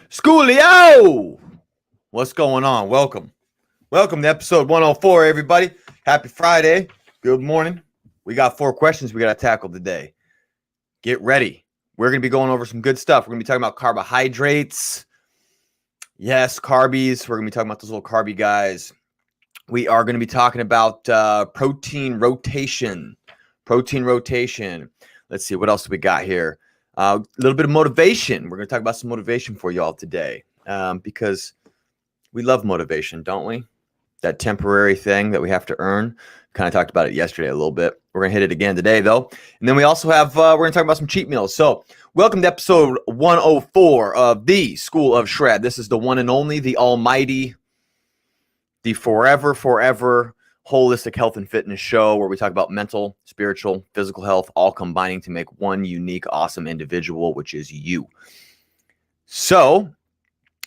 Schoolio! What's going on? Welcome. Welcome to episode 104, everybody. Happy Friday. Good morning. We got 4 questions we got to tackle today. Get ready. We're going to be going over some good stuff. We're going to be talking about carbohydrates. Yes, carbies. We're going to be talking about those little carby guys. We are going to be talking about protein rotation. Let's see. What else do we got here? A little bit of motivation. We're going to talk about some motivation for y'all today because we love motivation, don't we? That temporary thing that we have to earn. Kind of talked about it yesterday a little bit. We're going to hit it again today, though. And then we also have, we're going to talk about some cheat meals. So welcome to episode 104 of the School of Shred. This is the one and only, the almighty, the forever holistic health and fitness show where we talk about mental, spiritual, physical health, all combining to make one unique, awesome individual, which is you. So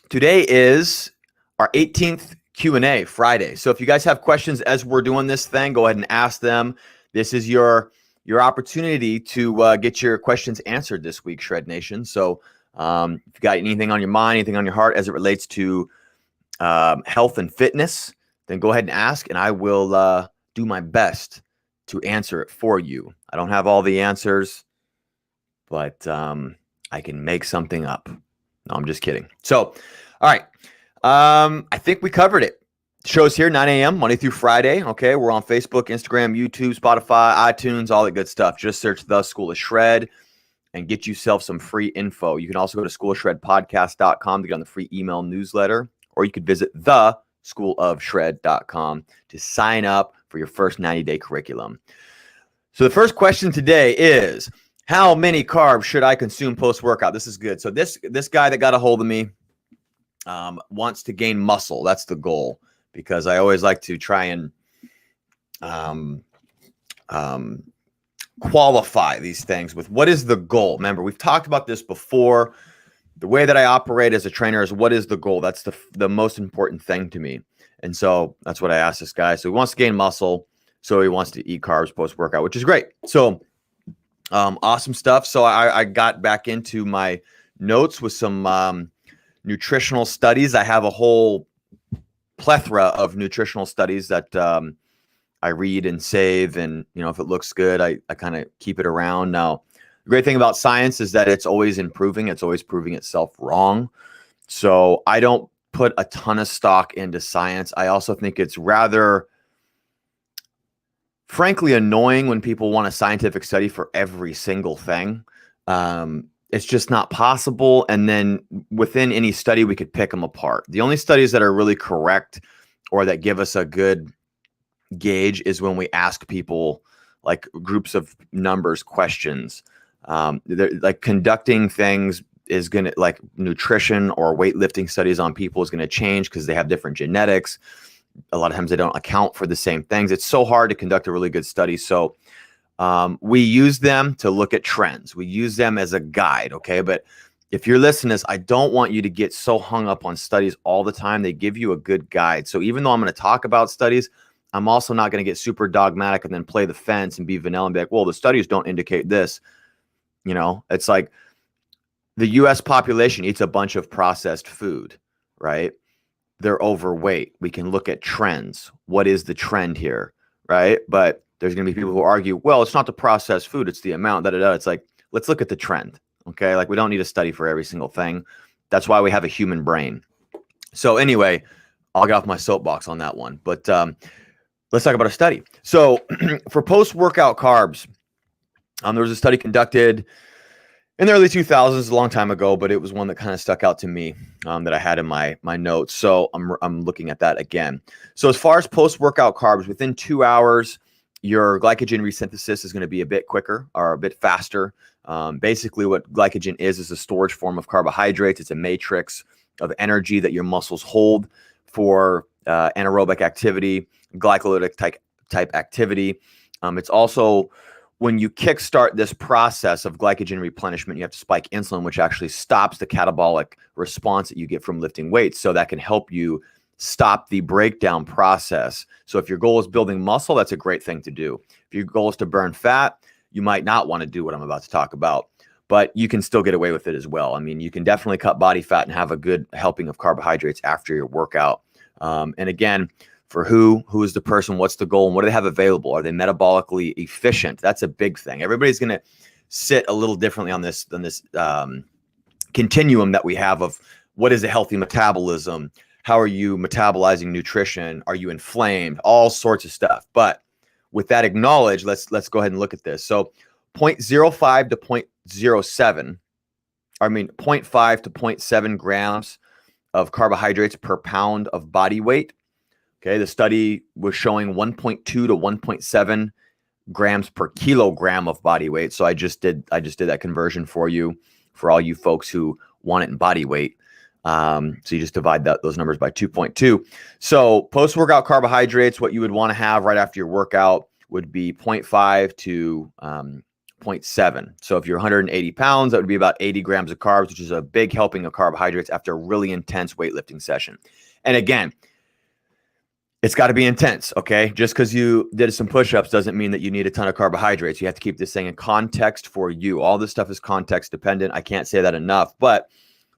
today is our 18th Q&A Friday. So if you guys have questions as we're doing this thing, go ahead and ask them. This is your opportunity to get your questions answered this week, Shred Nation. So if you got anything on your mind, anything on your heart as it relates to health and fitness, then go ahead and ask, and I will do my best to answer it for you. I don't have all the answers, but I can make something up. No, I'm just kidding. So, all right. I think we covered it. Show's here, 9 a.m., Monday through Friday. Okay, we're on Facebook, Instagram, YouTube, Spotify, iTunes, all that good stuff. Just search The School of Shred and get yourself some free info. You can also go to schoolofshredpodcast.com to get on the free email newsletter, or you could visit theschoolofshred.com to sign up for your first 90-day curriculum. So the first question today is, how many carbs should I consume post-workout? This is good. So this guy that got a hold of me wants to gain muscle. That's the goal, because I always like to try and qualify these things with what is the goal. Remember, we've talked about this before. The way that I operate as a trainer is what is the goal? That's the most important thing to me. And so that's what I asked this guy. So he wants to gain muscle. So he wants to eat carbs post-workout, which is great. So awesome stuff. So I got back into my notes with some nutritional studies. I have a whole plethora of nutritional studies that I read and save. And, you know, if it looks good, I kind of keep it around. Now, the great thing about science is that it's always improving. It's always proving itself wrong. So I don't put a ton of stock into science. I also think it's rather, frankly, annoying when people want a scientific study for every single thing. It's just not possible. And then within any study, we could pick them apart. The only studies that are really correct or that give us a good gauge is when we ask people, like groups of numbers, questions. Like conducting things is going to, like nutrition or weightlifting studies on people is going to change because they have different genetics. A lot of times they don't account for the same things. It's so hard to conduct a really good study. So we use them to look at trends. We use them as a guide. Okay. But if you're listening to this, I don't want you to get so hung up on studies all the time. They give you a good guide. So even though I'm going to talk about studies, I'm also not going to get super dogmatic and then play the fence and be vanilla and be like, well, the studies don't indicate this. You know, it's like the U.S. population eats a bunch of processed food, right? They're overweight. We can look at trends. What is the trend here, right? But there's going to be people who argue, well, it's not the processed food, it's the amount, da-da-da. It's like, let's look at the trend, okay? Like, we don't need a study for every single thing. That's why we have a human brain. So anyway, I'll get off my soapbox on that one. But let's talk about a study. So for post-workout carbs, there was a study conducted in the early 2000s, a long time ago, but it was one that kind of stuck out to me that I had in my notes. So I'm looking at that again. So as far as post-workout carbs, within 2 hours, your glycogen resynthesis is going to be a bit quicker or a bit faster. Basically, what glycogen is a storage form of carbohydrates. It's a matrix of energy that your muscles hold for anaerobic activity, glycolytic type activity. It's also, when you kickstart this process of glycogen replenishment, you have to spike insulin, which actually stops the catabolic response that you get from lifting weights. So that can help you stop the breakdown process. So if your goal is building muscle, that's a great thing to do. If your goal is to burn fat, you might not want to do what I'm about to talk about. but you can still get away with it as well. I mean, you can definitely cut body fat and have a good helping of carbohydrates after your workout. And again, for who is the person, what's the goal, and what do they have available? Are they metabolically efficient? That's a big thing. Everybody's going to sit a little differently on this continuum that we have of what is a healthy metabolism? How are you metabolizing nutrition? Are you inflamed? All sorts of stuff. But with that acknowledged, let's go ahead and look at this. So 0.05 to 0.07, 0.5 to 0.7 grams of carbohydrates per pound of body weight. Okay, the study was showing 1.2 to 1.7 grams per kilogram of body weight. So I just did that conversion for you, for all you folks who want it in body weight. So you just divide those numbers by 2.2. So post-workout carbohydrates, what you would want to have right after your workout would be 0.5 to 0.7. So if you're 180 pounds, that would be about 80 grams of carbs, which is a big helping of carbohydrates after a really intense weightlifting session. And again, it's got to be intense, okay? Just because you did some push-ups doesn't mean that you need a ton of carbohydrates. You have to keep this thing in context for you. All this stuff is context dependent. I can't say that enough, but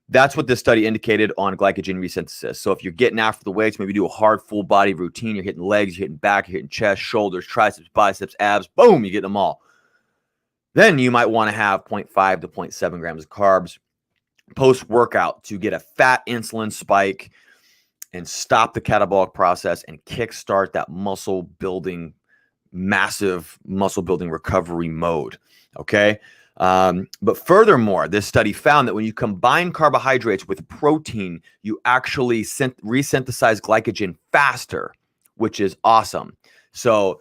that's what this study indicated on glycogen resynthesis. So if you're getting after the weights, maybe do a hard full body routine. You're hitting legs, you're hitting back, you're hitting chest, shoulders, triceps, biceps, abs. Boom, you get them all. Then you might want to have 0.5 to 0.7 grams of carbs post-workout to get a fat insulin spike and stop the catabolic process and kickstart that muscle building, massive muscle building recovery mode. Okay. But furthermore, this study found that when you combine carbohydrates with protein, you actually resynthesize glycogen faster, which is awesome. So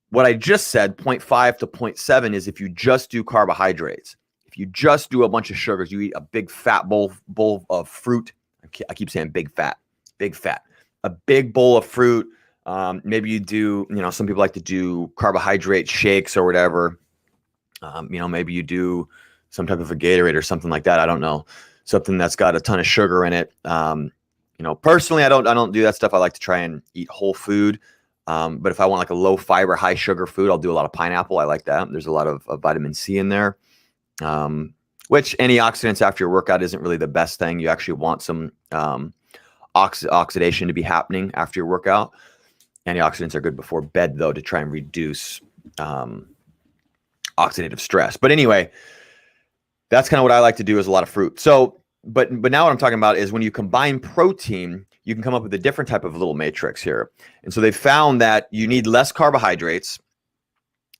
what I just said, 0.5 to 0.7, is if you just do carbohydrates. If you just do a bunch of sugars, you eat a big fat bowl of fruit. I keep saying big fat, a big bowl of fruit. Maybe you do, some people like to do carbohydrate shakes or whatever. Maybe you do some type of a Gatorade or something like that. I don't know, something that's got a ton of sugar in it. Personally, I don't do that stuff. I like to try and eat whole food. But if I want like a low fiber, high sugar food, I'll do a lot of pineapple. I like that. There's a lot of vitamin C in there, which antioxidants after your workout isn't really the best thing. You actually want some oxidation to be happening after your workout. Antioxidants are good before bed, though, to try and reduce oxidative stress. But anyway, that's kind of what I like to do, is a lot of fruit. So, but now what I'm talking about is when you combine protein, you can come up with a different type of little matrix here. And so they found that you need less carbohydrates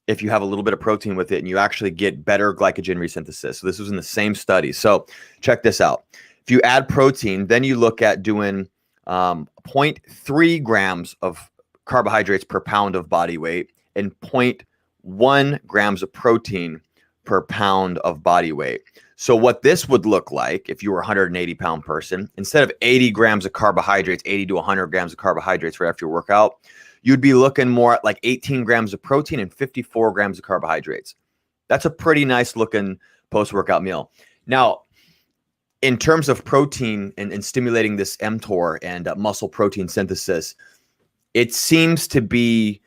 if you have a little bit of protein with it, and you actually get better glycogen resynthesis. So this was in the same study. So check this out. If you add protein, then you look at doing 0.3 grams of carbohydrates per pound of body weight and 0.1 grams of protein per pound of body weight. So what this would look like if you were a 180 pound person, instead of 80 grams of carbohydrates, 80 to 100 grams of carbohydrates right after your workout, you'd be looking more at like 18 grams of protein and 54 grams of carbohydrates. That's a pretty nice looking post-workout meal. Now, in terms of protein and stimulating this mTOR and muscle protein synthesis, it seems to be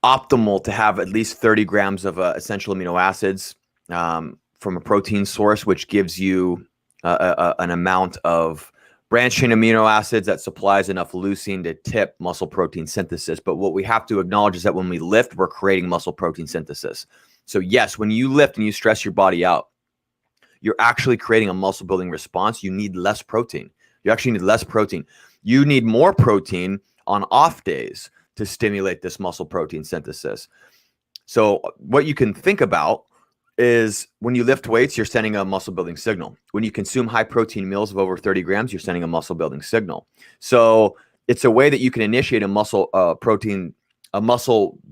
optimal to have at least 30 grams of essential amino acids from a protein source, which gives you an amount of branched chain amino acids that supplies enough leucine to tip muscle protein synthesis. But what we have to acknowledge is that when we lift, we're creating muscle protein synthesis. So yes, when you lift and you stress your body out, you're actually creating a muscle building response. You need less protein. You actually need less protein. You need more protein on off days to stimulate this muscle protein synthesis. So what you can think about is when you lift weights, you're sending a muscle building signal. When you consume high protein meals of over 30 grams, you're sending a muscle building signal. So it's a way that you can initiate a muscle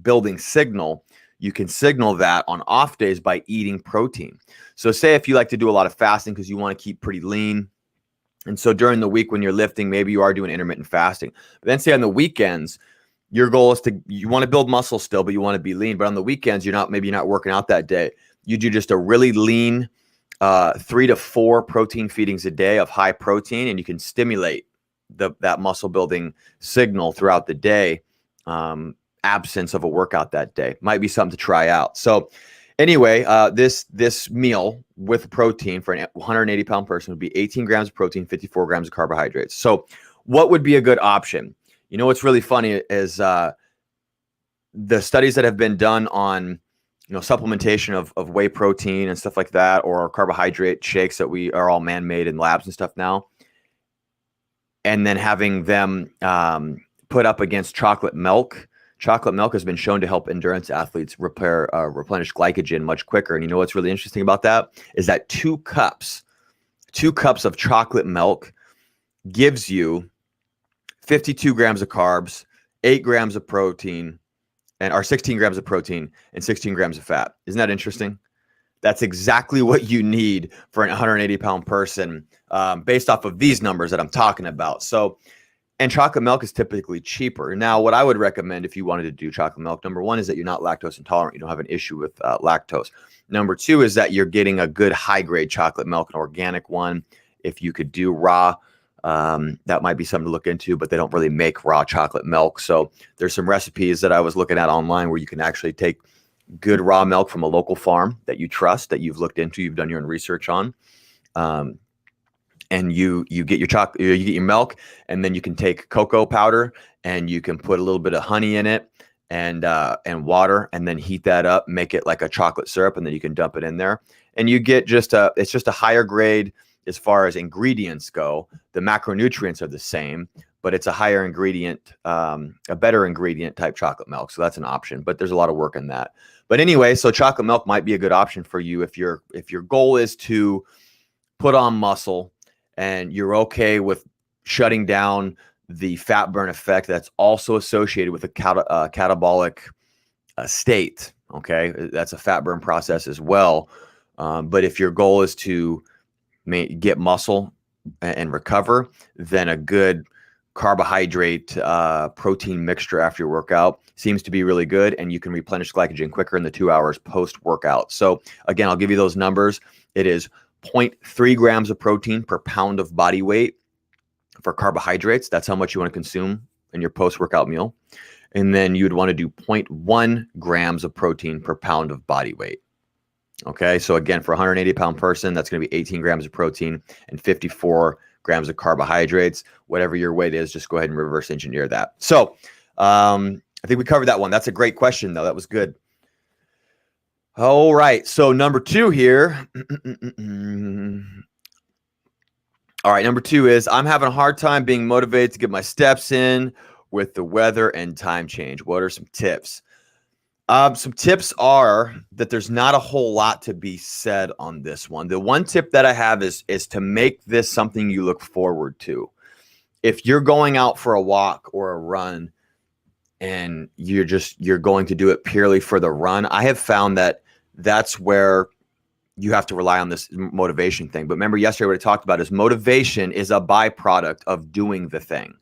building signal. You can signal that on off days by eating protein. So say if you like to do a lot of fasting because you want to keep pretty lean, and so during the week when you're lifting, maybe you are doing intermittent fasting. But then say on the weekends, your goal is you want to build muscle still, but you want to be lean. But on the weekends, maybe you're not working out that day. You do just a really lean 3 to 4 protein feedings a day of high protein, and you can stimulate that muscle building signal throughout the day, absence of a workout that day. Might be something to try out. So Anyway, this meal with protein for a 180-pound person would be 18 grams of protein, 54 grams of carbohydrates. So what would be a good option? You know, what's really funny is the studies that have been done on, supplementation of whey protein and stuff like that, or carbohydrate shakes that we are all man-made in labs and stuff now, and then having them put up against chocolate milk. Chocolate milk has been shown to help endurance athletes replenish glycogen much quicker. And you know what's really interesting about that is that 2 cups of chocolate milk gives you 52 grams of carbs, 8 grams of protein, or 16 grams of protein and 16 grams of fat. Isn't that interesting? That's exactly what you need for an 180-pound person, based off of these numbers that I'm talking about. So, and chocolate milk is typically cheaper. Now, what I would recommend if you wanted to do chocolate milk, number one is that you're not lactose intolerant. You don't have an issue with lactose. Number two is that you're getting a good high-grade chocolate milk, an organic one. If you could do raw, that might be something to look into, but they don't really make raw chocolate milk. So there's some recipes that I was looking at online where you can actually take good raw milk from a local farm that you trust, that you've looked into, you've done your own research on. And you get your chocolate, you get your milk, and then you can take cocoa powder and you can put a little bit of honey in it and water, and then heat that up, make it like a chocolate syrup, and then you can dump it in there. And you get it's just a higher grade as far as ingredients go. The macronutrients are the same, but it's a higher ingredient, a better ingredient type chocolate milk. So that's an option, but there's a lot of work in that. But anyway, so chocolate milk might be a good option for you if your goal is to put on muscle, and you're okay with shutting down the fat burn effect that's also associated with a catabolic state. Okay, that's a fat burn process as well. But if your goal is to get muscle and recover, then a good carbohydrate protein mixture after your workout seems to be really good, and you can replenish glycogen quicker in the 2 hours post-workout. So again, I'll give you those numbers. It is 0.3 grams of protein per pound of body weight for carbohydrates. That's how much you want to consume in your post-workout meal. And then you'd want to do 0.1 grams of protein per pound of body weight. Okay, so again, for a 180-pound person, that's going to be 18 grams of protein and 54 grams of carbohydrates. Whatever your weight is, just go ahead and reverse engineer that. So I think we covered that one. That's a great question, though. That was good. All right, so number 2 here. All right, number 2 is I'm having a hard time being motivated to get my steps in with the weather and time change. What are some tips? Some tips are that there's not a whole lot to be said on this one. The one tip that I have is to make this something you look forward to. If you're going out for a walk or a run and you're going to do it purely for the run, I have found that that's where you have to rely on this motivation thing. But remember yesterday what I talked about is motivation is a byproduct of doing the thing.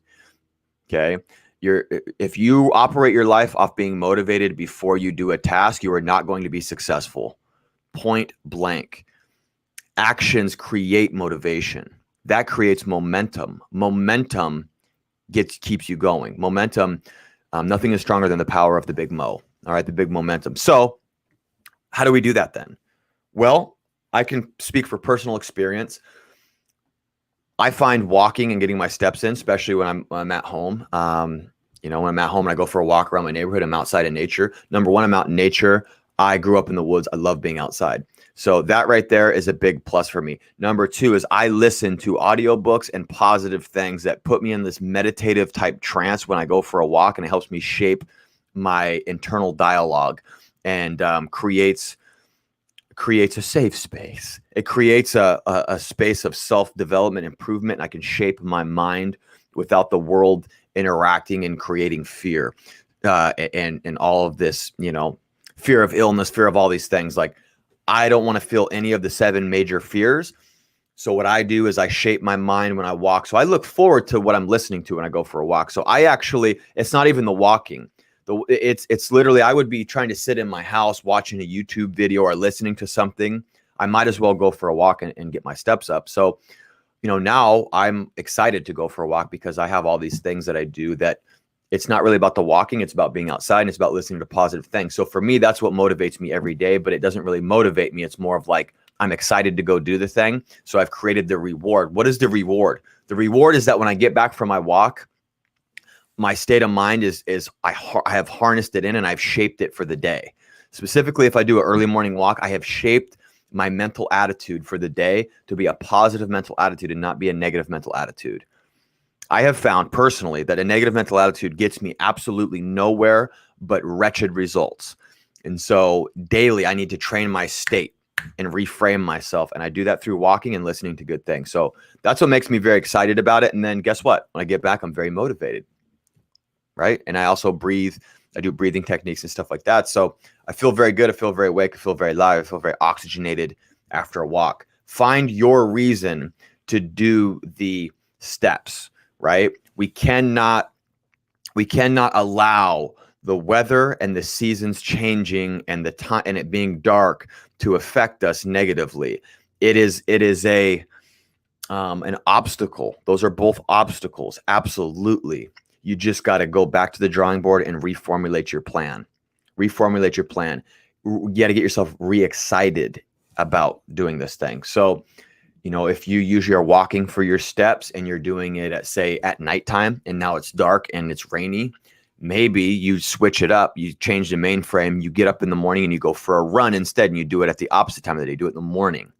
Okay. If you operate your life off being motivated before you do a task, you are not going to be successful. Point blank. Actions create motivation. That creates momentum. Momentum keeps you going. Momentum, nothing is stronger than the power of the big mo. All right, the big momentum. So how do we do that then? Well, I can speak for personal experience. I find walking and getting my steps in, especially when I'm at home. When I'm at home and I go for a walk around my neighborhood, I'm outside in nature. Number one, I'm out in nature. I grew up in the woods. I love being outside. So that right there is a big plus for me. Number 2 is I listen to audiobooks and positive things that put me in this meditative type trance when I go for a walk, and it helps me shape my internal dialogue and creates a safe space. It creates a space of self-development, improvement, and I can shape my mind without the world interacting and creating fear and all of this, fear of illness, fear of all these things. Like, I don't want to feel any of the 7 major fears. So what I do is I shape my mind when I walk. So I look forward to what I'm listening to when I go for a walk. So it's not even the walking. It's literally, I would be trying to sit in my house watching a YouTube video or listening to something. I might as well go for a walk and get my steps up. So, now I'm excited to go for a walk because I have all these things that I do that it's not really about the walking. It's about being outside, and it's about listening to positive things. So for me, that's what motivates me every day, but it doesn't really motivate me. It's more of like, I'm excited to go do the thing. So I've created the reward. What is the reward? The reward is that when I get back from my walk, my state of mind is I have harnessed it in and I've shaped it for the day. Specifically, if I do an early morning walk, I have shaped my mental attitude for the day to be a positive mental attitude and not be a negative mental attitude. I have found personally that a negative mental attitude gets me absolutely nowhere but wretched results. And so daily, I need to train my state and reframe myself. And I do that through walking and listening to good things. So that's what makes me very excited about it. And then guess what? When I get back, I'm very motivated, right? And I also breathe. I do breathing techniques and stuff like that. So I feel very good. I feel very awake. I feel very alive. I feel very oxygenated after a walk. Find your reason to do the steps, right? We cannot allow the weather and the seasons changing and the time and it being dark to affect us negatively. It is an obstacle. Those are both obstacles. Absolutely. You just got to go back to the drawing board and reformulate your plan. Reformulate your plan. You got to get yourself re-excited about doing this thing. So, you know, if you usually are walking for your steps and you're doing it at, say, at nighttime and now it's dark and it's rainy, maybe you switch it up. You change the mainframe. You get up in the morning and you go for a run instead, and you do it at the opposite time of the day. Do it in the morning,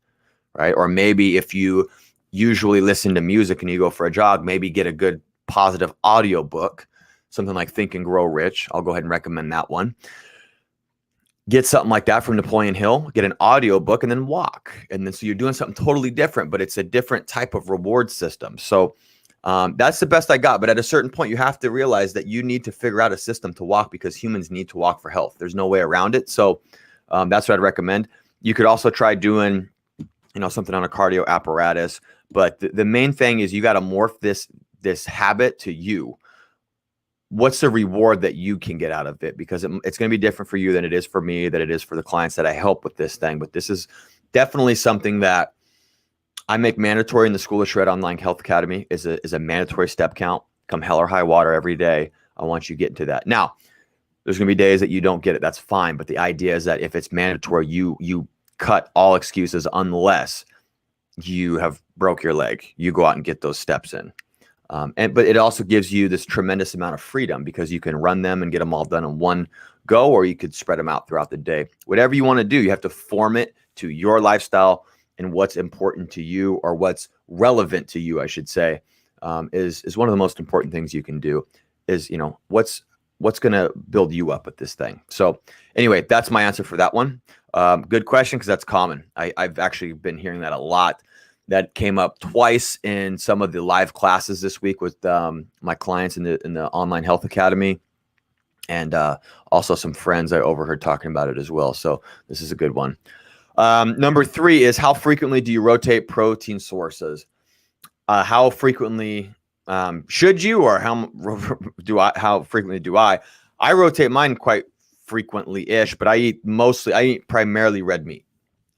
right? Or maybe if you usually listen to music and you go for a jog, maybe get a good positive audio book, something like Think and Grow Rich. I'll go ahead and recommend that one. Get something like that from Napoleon Hill, get an audio book, and then walk. And then so you're doing something totally different, but it's a different type of reward system. So that's the best I got. But at a certain point, you have to realize that you need to figure out a system to walk because humans need to walk for health. There's no way around it. So that's what I'd recommend. You could also try doing, you know, something on a cardio apparatus. But the main thing is you got to morph this habit to you. What's the reward that you can get out of it? Because it's going to be different for you than it is for me, that it is for the clients that I help with this thing. But this is definitely something that I make mandatory in the School of Shred Online Health Academy is a mandatory step count. Come hell or high water every day. I want you to get into that. Now, there's going to be days that you don't get it. That's fine. But the idea is that if it's mandatory, you cut all excuses unless you have broke your leg. You go out and get those steps in. But it also gives you this tremendous amount of freedom because you can run them and get them all done in one go, or you could spread them out throughout the day. Whatever you want to do, you have to form it to your lifestyle and what's important to you, or what's relevant to you, I should say, is one of the most important things you can do. Is, you know, what's going to build you up with this thing. So anyway, that's my answer for that one. Good question, because that's common. I've actually been hearing that a lot. That came up twice in some of the live classes this week with my clients in the Online Health Academy, and also some friends I overheard talking about it as well. So this is a good one. Number 3 is, how frequently do you rotate protein sources? How frequently should you, or how frequently do I? I rotate mine quite frequently-ish, but I eat primarily red meat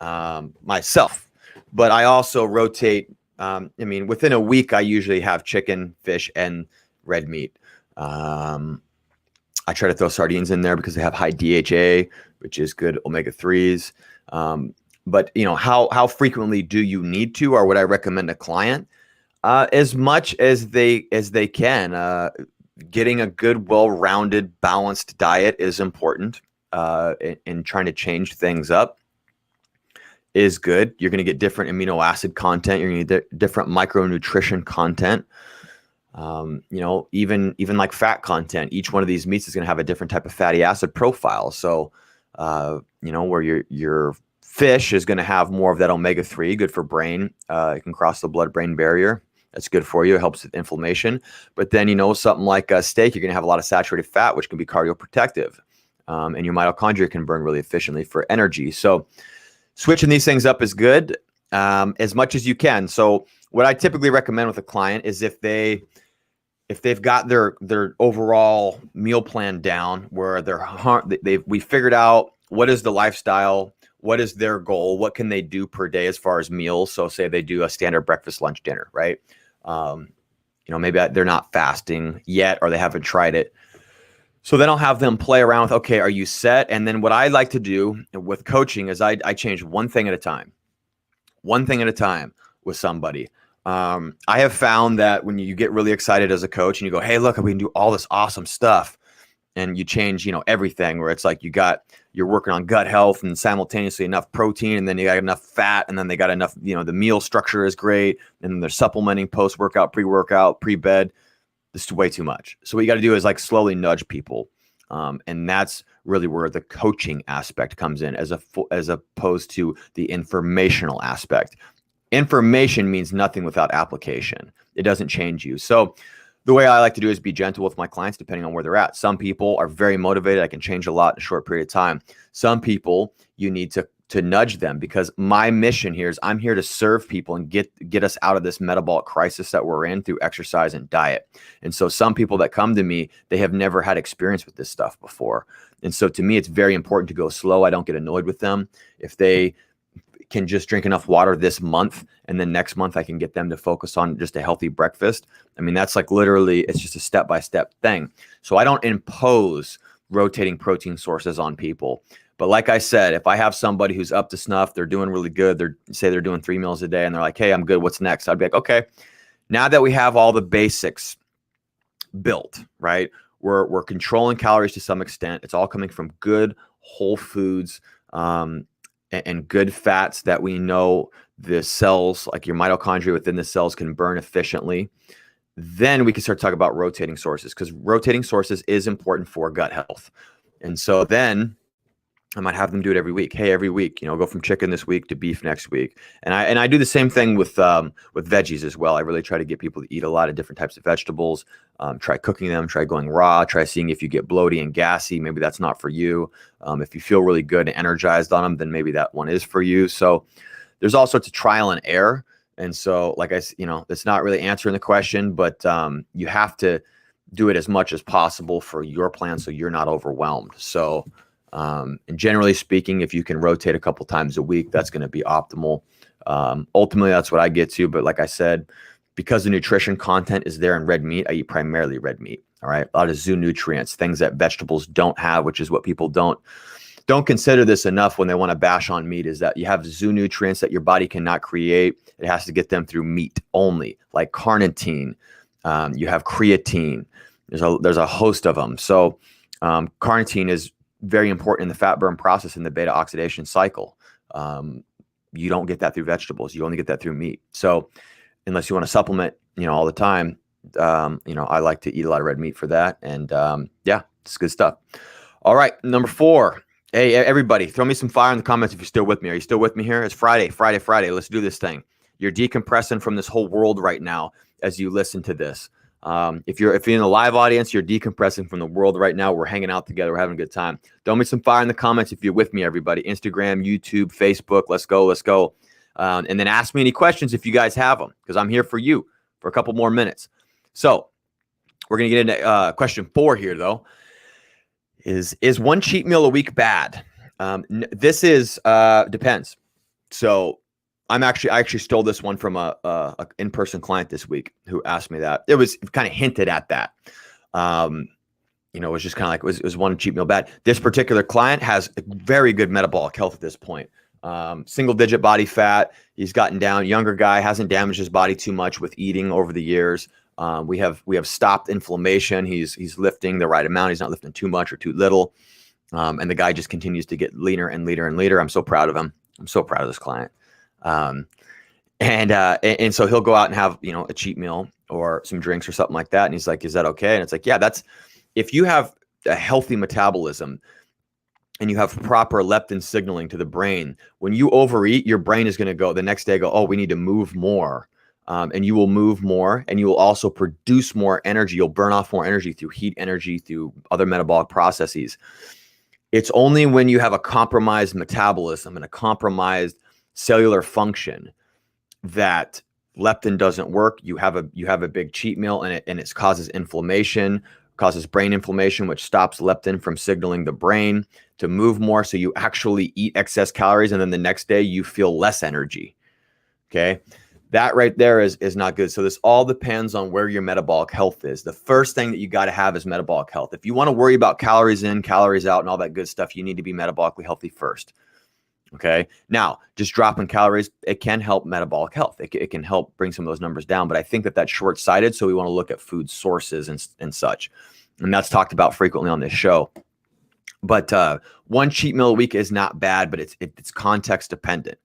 myself. But I also rotate, within a week, I usually have chicken, fish, and red meat. I try to throw sardines in there because they have high DHA, which is good omega-3s. But, you know, how frequently do you need to, or would I recommend a client? As much as they can. Getting a good, well-rounded, balanced diet is important in trying to change things up. Is good. You're going to get different amino acid content. You're going to get different micronutrition content. Even like fat content. Each one of these meats is going to have a different type of fatty acid profile. So, where your fish is going to have more of that omega-3, good for brain. It can cross the blood-brain barrier. That's good for you. It helps with inflammation. But then, something like a steak, you're going to have a lot of saturated fat, which can be cardioprotective. And your mitochondria can burn really efficiently for energy. So, switching these things up is good, as much as you can. So what I typically recommend with a client is if they've got their overall meal plan down, where we figured out what is the lifestyle, what is their goal, what can they do per day as far as meals. So say they do a standard breakfast, lunch, dinner, right? maybe they're not fasting yet or they haven't tried it. So then I'll have them play around with, okay, are you set? And then what I like to do with coaching is I change one thing at a time with somebody. I have found that when you get really excited as a coach and you go, hey, look, we can do all this awesome stuff. And you change, everything, where it's like you're working on gut health and simultaneously enough protein, and then you got enough fat, and then they got enough, the meal structure is great, and they're supplementing post-workout, pre-workout, pre-bed. This is way too much. So what you got to do is like slowly nudge people. And that's really where the coaching aspect comes in as opposed to the informational aspect. Information means nothing without application. It doesn't change you. So the way I like to do is be gentle with my clients, depending on where they're at. Some people are very motivated. I can change a lot in a short period of time. Some people, you need to nudge them, because my mission here is I'm here to serve people and get us out of this metabolic crisis that we're in through exercise and diet. And so some people that come to me, they have never had experience with this stuff before. And so to me, it's very important to go slow. I don't get annoyed with them. If they can just drink enough water this month, and then next month I can get them to focus on just a healthy breakfast. I mean, that's like literally, it's just a step-by-step thing. So I don't impose rotating protein sources on people. But like I said, if I have somebody who's up to snuff, they're doing really good, they're doing 3 meals a day, and they're like, hey, I'm good, what's next? I'd be like, okay, now that we have all the basics built, right? We're controlling calories to some extent. It's all coming from good whole foods, and good fats that we know the cells, like your mitochondria within the cells, can burn efficiently. Then we can start talking about rotating sources, because rotating sources is important for gut health. And so then I might have them do it every week. Hey, every week, go from chicken this week to beef next week. And I do the same thing with veggies as well. I really try to get people to eat a lot of different types of vegetables. Try cooking them, try going raw, try seeing if you get bloaty and gassy. Maybe that's not for you. If you feel really good and energized on them, then maybe that one is for you. So there's all sorts of trial and error. And so like it's not really answering the question, but you have to do it as much as possible for your plan so you're not overwhelmed. So and generally speaking, if you can rotate a couple times a week, that's going to be optimal. Ultimately, that's what I get to. But like I said, because the nutrition content is there in red meat, I eat primarily red meat. All right. A lot of zoo nutrients, things that vegetables don't have, which is what people don't consider this enough when they want to bash on meat, is that you have zoo nutrients that your body cannot create. It has to get them through meat only, like carnitine. You have creatine. There's a host of them. So carnitine is very important in the fat burn process in the beta oxidation cycle. You don't get that through vegetables. You only get that through meat. So unless you want to supplement, all the time, I like to eat a lot of red meat for that. And yeah, it's good stuff. All right. Number 4. Hey, everybody, throw me some fire in the comments if you're still with me. Are you still with me here? It's Friday. Let's do this thing. You're decompressing from this whole world right now as you listen to this. If you're in the live audience, you're decompressing from the world right now. We're hanging out together. We're having a good time. Throw me some fire in the comments if you're with me, everybody. Instagram, YouTube, Facebook. Let's go. And then ask me any questions if you guys have them, because I'm here for you for a couple more minutes. So we're going to get into question 4 here, though. Is one cheat meal a week bad? This is depends. So I actually stole this one from a in-person client this week who asked me that. It was kind of hinted at that. It was just kind of like, was one cheat meal bad? This particular client has a very good metabolic health at this point. Single digit body fat. He's gotten down. Younger guy, hasn't damaged his body too much with eating over the years. We have stopped inflammation. He's lifting the right amount. He's not lifting too much or too little. And the guy just continues to get leaner and leaner and leaner. I'm so proud of him. I'm so proud of this client. And so he'll go out and have, a cheat meal or some drinks or something like that. And he's like, is that okay? And it's like, yeah, if you have a healthy metabolism and you have proper leptin signaling to the brain, when you overeat, your brain is going to go the next day, oh, we need to move more. And you will move more, and you will also produce more energy. You'll burn off more energy through heat energy, through other metabolic processes. It's only when you have a compromised metabolism and a compromised cellular function that leptin doesn't work. You have a big cheat meal, and it causes inflammation, causes brain inflammation, which stops leptin from signaling the brain to move more. So you actually eat excess calories, and then the next day you feel less energy. Okay. That right there is not good. So this all depends on where your metabolic health is. The first thing that you got to have is metabolic health. If you want to worry about calories in, calories out, and all that good stuff, you need to be metabolically healthy first. Okay. Now, just dropping calories, it can help metabolic health. It can help bring some of those numbers down. But I think that that's short-sighted. So we want to look at food sources and such. And that's talked about frequently on this show. But one cheat meal a week is not bad, but it's context dependent.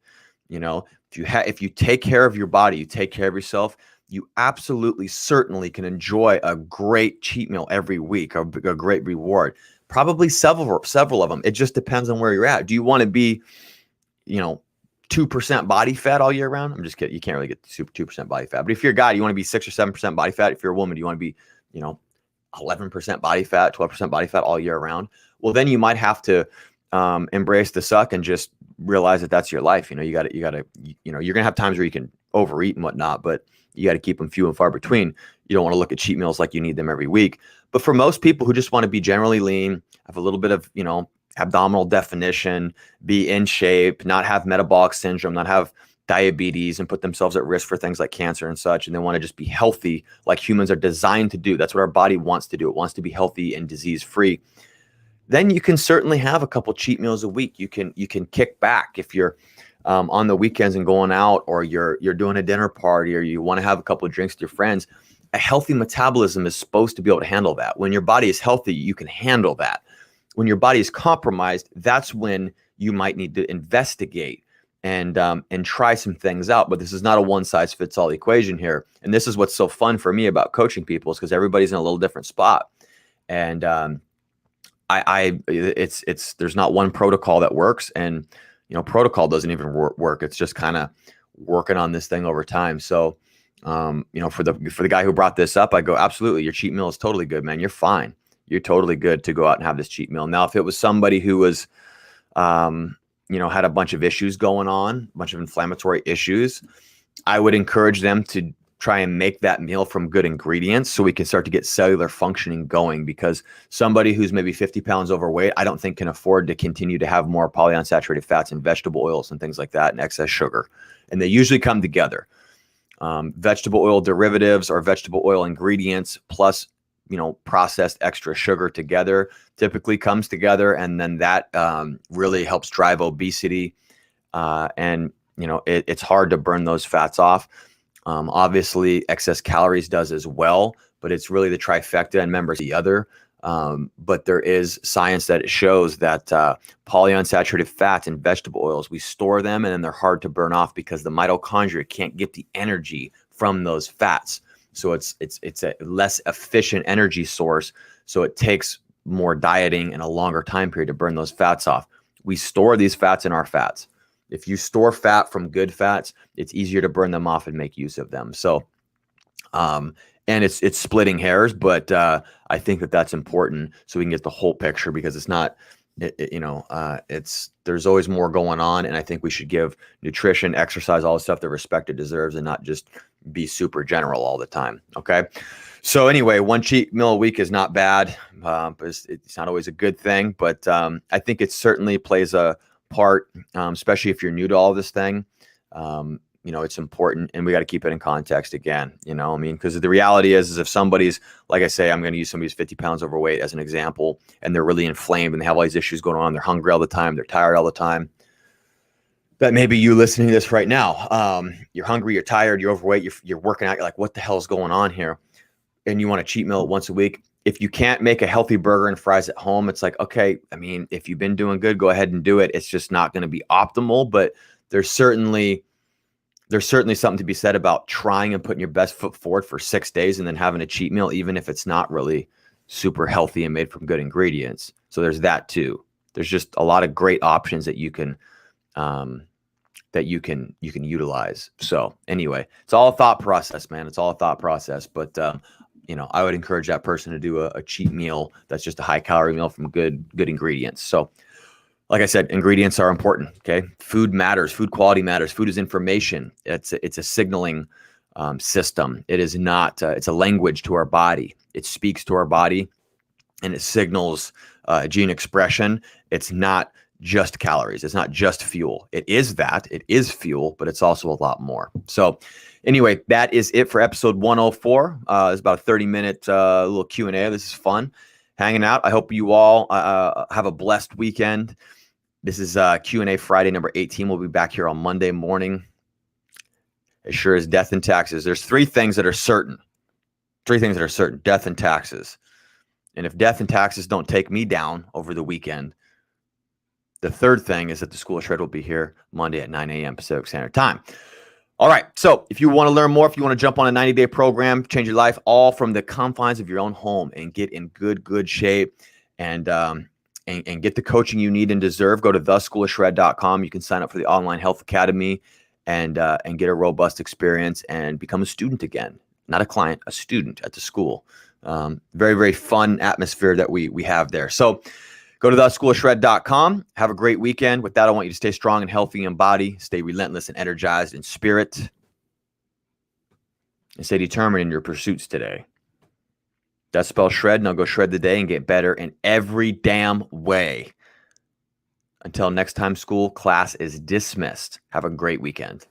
You know, if you take care of your body, you take care of yourself, you absolutely certainly can enjoy a great cheat meal every week, a great reward. Probably several of them. It just depends on where you're at. Do you want to be, 2% body fat all year round? I'm just kidding. You can't really get super 2% body fat. But if you're a guy, you want to be 6 or 7% body fat. If you're a woman, you want to be, 11% body fat, 12% body fat all year round. Well, then you might have to embrace the suck and just realize that that's your life. You're going to have times where you can overeat and whatnot, but you got to keep them few and far between. You don't want to look at cheat meals like you need them every week. But for most people who just want to be generally lean, have a little bit of, abdominal definition, be in shape, not have metabolic syndrome, not have diabetes and put themselves at risk for things like cancer and such, and they want to just be healthy like humans are designed to do. That's what our body wants to do. It wants to be healthy and disease-free. Then you can certainly have a couple cheat meals a week. You can kick back if you're on the weekends and going out, or you're doing a dinner party, or you want to have a couple of drinks with your friends. A healthy metabolism is supposed to be able to handle that. When your body is healthy, you can handle that. When your body is compromised, that's when you might need to investigate and try some things out. But this is not a one-size-fits-all equation here. And this is what's so fun for me about coaching people, is because everybody's in a little different spot. And there's not one protocol that works, and protocol doesn't even work. It's just kind of working on this thing over time. So for the guy who brought this up, I go, absolutely, your cheat meal is totally good, man. You're fine. You're totally good to go out and have this cheat meal. Now, if it was somebody who was had a bunch of issues going on, a bunch of inflammatory issues, I would encourage them to try and make that meal from good ingredients so we can start to get cellular functioning going. Because somebody who's maybe 50 pounds overweight, I don't think can afford to continue to have more polyunsaturated fats and vegetable oils and things like that, and excess sugar. And they usually come together. Vegetable oil derivatives or vegetable oil ingredients plus processed extra sugar together typically comes together. And then that really helps drive obesity. And it's hard to burn those fats off. Obviously, excess calories does as well, but it's really the trifecta, and members the other. But there is science that shows that polyunsaturated fats and vegetable oils, we store them and then they're hard to burn off because the mitochondria can't get the energy from those fats. So it's a less efficient energy source. So it takes more dieting and a longer time period to burn those fats off. We store these fats in our fats. If you store fat from good fats, it's easier to burn them off and make use of them. So, and it's splitting hairs, but I think that's important so we can get the whole picture, because it's not, there's always more going on. And I think we should give nutrition, exercise, all the stuff that respect it deserves, and not just be super general all the time. Okay. So anyway, one cheat meal a week is not bad. But it's not always a good thing, but I think it certainly plays a part, especially if you're new to all this thing. It's important, and we got to keep it in context again, because the reality is if somebody's, like I say, I'm going to use somebody who's 50 pounds overweight as an example, and they're really inflamed and they have all these issues going on. They're hungry all the time. They're tired all the time. That may be you listening to this right now. You're hungry, you're tired, you're overweight, you're working out. You're like, what the hell is going on here? And you want a cheat meal once a week. If you can't make a healthy burger and fries at home, it's like, okay, if you've been doing good, go ahead and do it. It's just not going to be optimal, but there's certainly something to be said about trying and putting your best foot forward for 6 days and then having a cheat meal, even if it's not really super healthy and made from good ingredients. So there's that too. There's just a lot of great options that you can utilize. So anyway, it's all a thought process, man. It's all a thought process, but I would encourage that person to do a cheat meal that's just a high calorie meal from good ingredients. So like I said, ingredients are important. Okay. Food matters. Food quality matters. Food is information. It's a signaling system. It is not, it's a language to our body. It speaks to our body and it signals gene expression. It's not just calories. It's not just fuel. It is that. It is fuel, but it's also a lot more. So anyway, that is it for episode 104. It's about a 30-minute little Q&A. This is fun hanging out. I hope you all have a blessed weekend. This is Q&A Friday number 18. We'll be back here on Monday morning. As sure as death and taxes. There's three things that are certain. Death and taxes. And if death and taxes don't take me down over the weekend, the third thing is that the School of Shred will be here Monday at 9 a.m. Pacific Standard Time. All right. So if you want to learn more, if you want to jump on a 90-day program, change your life all from the confines of your own home and get in good shape and get the coaching you need and deserve, go to theschoolofshred.com. You can sign up for the Online Health Academy and get a robust experience and become a student again. Not a client, a student at the school. Very, very fun atmosphere that we have there. So go to theschoolofshred.com. Have a great weekend. With that, I want you to stay strong and healthy in body, stay relentless and energized in spirit, and stay determined in your pursuits today. That spells shred. Now go shred the day and get better in every damn way. Until next time, school, class is dismissed. Have a great weekend.